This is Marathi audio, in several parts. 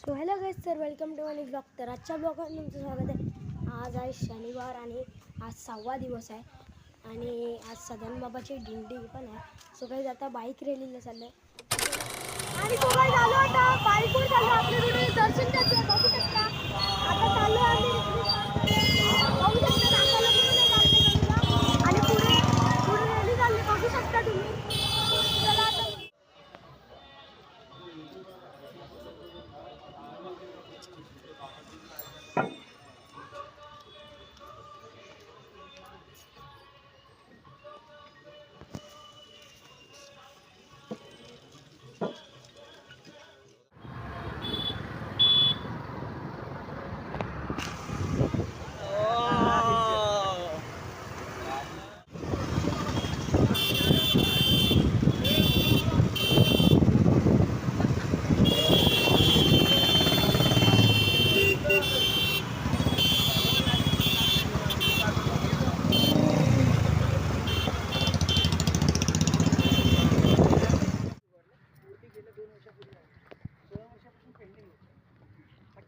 So hello guys, sir welcome to my blog. तर आजच्या ब्लॉगमध्ये तुमचं स्वागत आहे. आज आहे शनिवार आणि आज 6वा दिवस आहे आणि आज सदनबाबाची दिंडी पण आहे. सो गाईज आता बाईक रॅलीला चाललं आहे आणि तो गाईज आलो आता बाईकवर चाललो. आपल्याकडे दर्शन घ्यायचं बघू शकता. आता चाललो आम्ही बघू शकता नाकाला पूर्ण आणि पुढे पुढे रॅली चालली बघू शकता तुम्ही. चला आता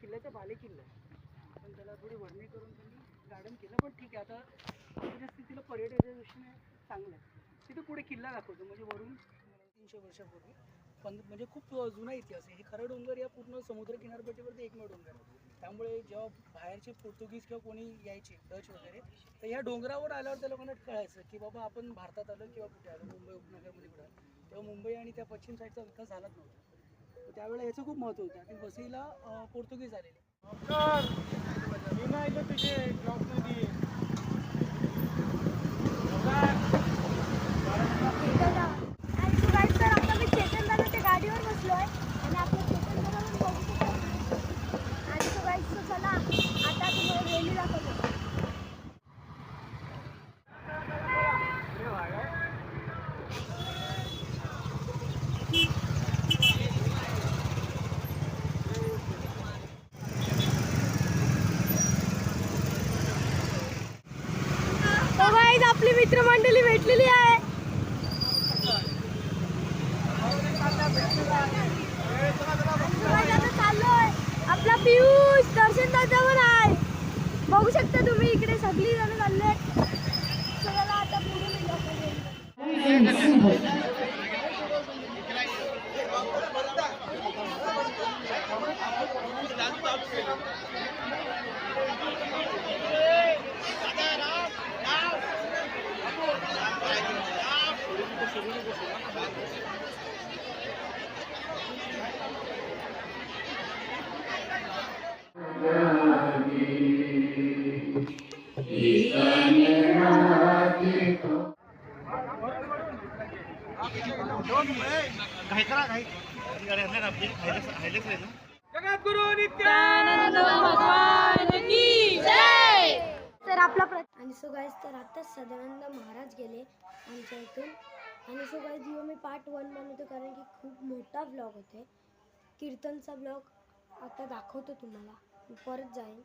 किल्ल्याचा बाले किल्ला आहे, पण त्याला थोडी वर्णी करून त्यांनी गार्डन केलं. पण ठीक आहे, आता परिस्थितीला पर्यटनाच्या दृष्टीने चांगलं आहे. तिथे पुढे किल्ला दाखवतो, म्हणजे वरून 300 वर्षापूर्वी म्हणजे खूप जुना इतिहास आहे. हे खरं डोंगर या पूर्ण समुद्र किनारपट्टीवरती एकमेव डोंगर आहे. त्यामुळे जेव्हा बाहेरचे पोर्तुगीज किंवा कोणी यायचे डच वगैरे, तर ह्या डोंगरावर आल्यावर त्या लोकांना कळायचं की बाबा आपण भारतात आलो किंवा कुठे आलो, मुंबई उपनगरमध्ये कुठे आलो. तेव्हा मुंबई आणि त्या पश्चिम साईडचा विकास झालाच नव्हता. त्यावेळेला याचं खूप महत्त्व होतं आणि वसईला पोर्तुगीज आलेले. गाडीवर बसलो आहे आणि आपल्या चेतन दादाला बघू शकतो. आणि तो गाईड चला आता तुम्हाला रॅली दाखवतो. तो गाईड आपली मित्रमंडळी भेटलेली आहे. चाललोय आपला पियुष दर्शन दादावर आहे. बघू शकता तुम्ही इकडे सगळी जण चालले. चला आता पुढे जगद्गुरु नित्यानंद भगवान की जय. तर आपला आणि सो गाईज, तर आताच सदानंद महाराज गेले आमच्या इथून. आणि सो गाईज मी पार्ट 1 बनवतो कारण की खूप मोठा ब्लॉग होते. कीर्तनचा ब्लॉग आता दाखवतो तुम्हाला, परत जाईन.